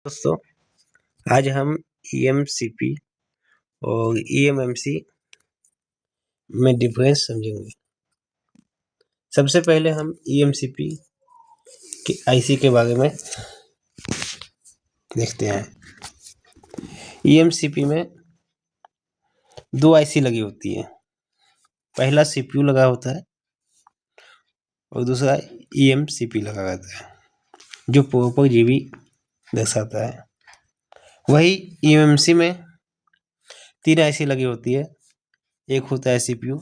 दोस्तों, आज हम EMCP और EMMC में डिफरेंस समझेंगे। सबसे पहले हम EMCP के IC के बारे में देखते हैं। EMCP में दो IC लगी होती है। पहला CPU लगा होता है और दूसरा EMCP लगा रहता है, जो प्रॉपर GB दर्शाता है। वही EMMC में तीन IC लगी होती है। एक होता है CPU,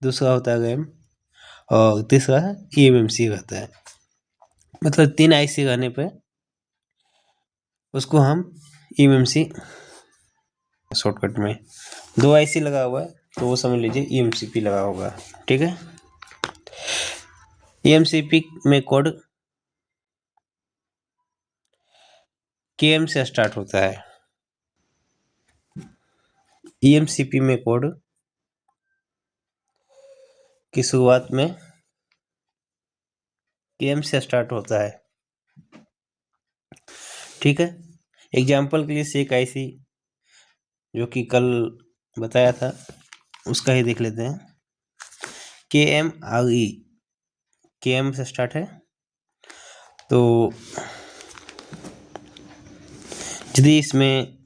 दूसरा होता है RAM और तीसरा EMMC रहता है। मतलब तीन IC रहने पे उसको हम EMMC शॉर्टकट में, दो IC लगा हुआ है तो वो समझ लीजिए EMCP लगा होगा। ठीक है। EMCP में कोड KM से स्टार्ट होता है। EMCP में कोड की शुरुआत में KM से स्टार्ट होता है। ठीक है। एग्जाम्पल के लिए सेक IC जो कि कल बताया था उसका ही देख लेते हैं। KMRE KM से स्टार्ट है, तो यदि इसमें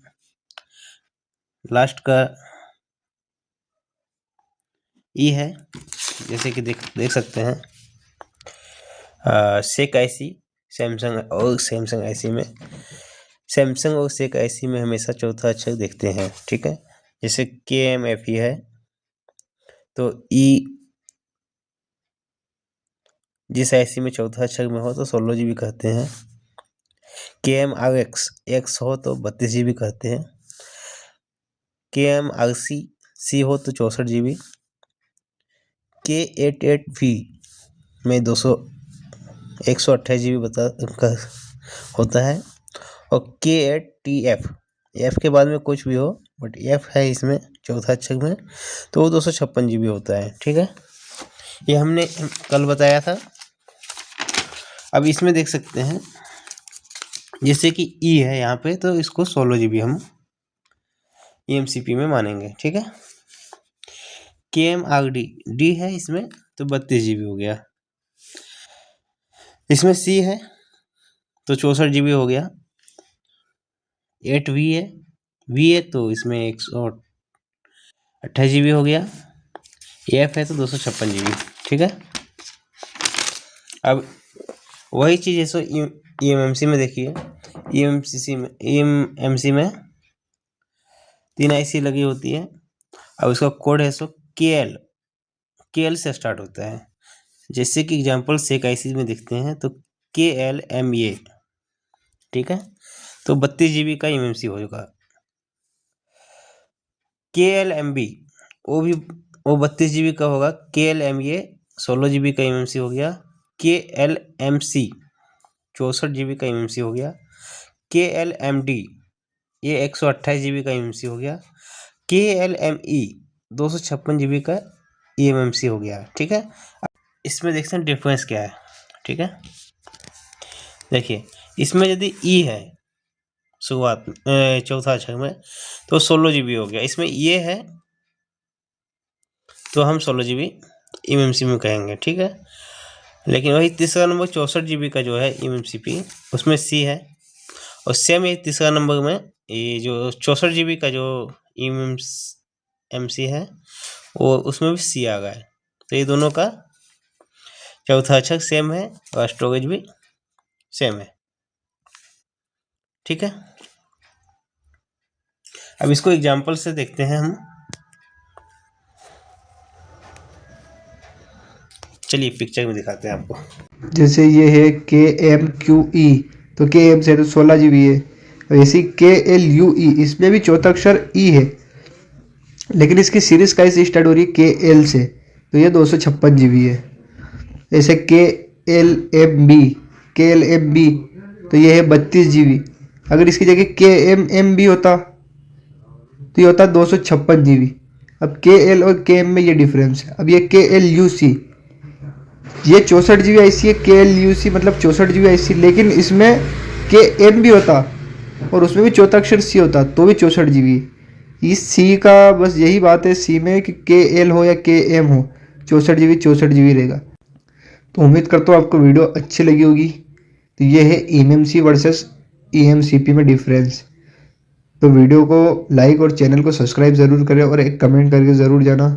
लास्ट का E है, जैसे कि देख सकते हैं सेक IC सैमसंग और सैमसंग IC में, सैमसंग और सेक IC में हमेशा चौथा अक्षर देखते हैं। ठीक है। जैसे KMFE है तो E जिस IC में चौथा अक्षर में हो तो 16 GB कहते हैं। KMRX X हो तो 32 GB कहते हैं। KMRC C हो तो 64 GB। K88V में 128 GB होता है। और K8TF F के बाद में कुछ भी हो बट F है इसमें चौथा अक्षर में, तो वो 256 GB होता है। ठीक है। ये हमने कल बताया था। अब इसमें देख सकते हैं जैसे कि E है यहाँ पे, तो इसको 16 GB हम EMCP में मानेंगे। ठीक है। KMRD D है इसमें तो 32 GB हो गया। इसमें C है तो 64 GB हो गया। 8V है, V है तो इसमें 128 GB हो गया। F है तो 256 GB। ठीक है। अब वही चीज़ जैसे EMMC में देखिए, EMMC में तीन IC लगी होती है और उसका कोड है सो KL से स्टार्ट होता है। जैसे कि एग्जांपल सेक IC में देखते हैं तो KLMA। ठीक है। तो 32 GB का EMMC होगा। KLMB वो 32 GB का होगा। KLMA 16 GB का EMMC हो गया। KLMC 64 GB का EMMC हो गया। KLMD ये 128 GB का EMMC हो गया। KLME 256 GB का EMMC हो गया। ठीक है। इसमें देखते हैं डिफरेंस क्या है। ठीक है। देखिए इसमें यदि E है शुरुआत चौथा अक्षर में तो 16 GB हो गया। इसमें ये है तो हम 16 GB EMMC में कहेंगे। ठीक है। लेकिन वही तीसरा नंबर 64 GB का जो है EMMCP उसमें C है, और सेम ये तीसरा नंबर में ये जो 64 GB का जो EMMC है वो उसमें भी C आ गया है। तो ये दोनों का चौथा अक्षर सेम है और स्टोरेज भी सेम है। ठीक है। अब इसको एग्जांपल से देखते हैं हम। चलिए पिक्चर में दिखाते हैं आपको। जैसे ये है KMQE, तो KM से तो 16 GB है। और ऐसी KLUE, इसमें भी चौथा अक्षर E है, लेकिन इसकी सीरीज कैसे स्टार्ट हो रही है KL से, तो ये 256 GB है। ऐसे KLMB तो ये है 32 GB। अगर इसकी जगह KMMB होता तो ये होता 256 GB। अब KL और KM में ये डिफरेंस है। अब ये KLUC, ये 64 GB IC है। KLUC मतलब 64 GB IC, लेकिन इसमें के एम भी होता और उसमें भी चौथा अक्षर सी होता तो भी 64 GB। इस सी का बस यही बात है सी में कि के एल हो या के एम हो, 64 GB रहेगा। तो उम्मीद करता हूँ आपको वीडियो अच्छी लगी होगी। तो ये है एमएमसी वर्सेस ईएमसीपी में डिफरेंस। तो वीडियो को लाइक और चैनल को सब्सक्राइब ज़रूर करें और एक कमेंट करके ज़रूर जाना।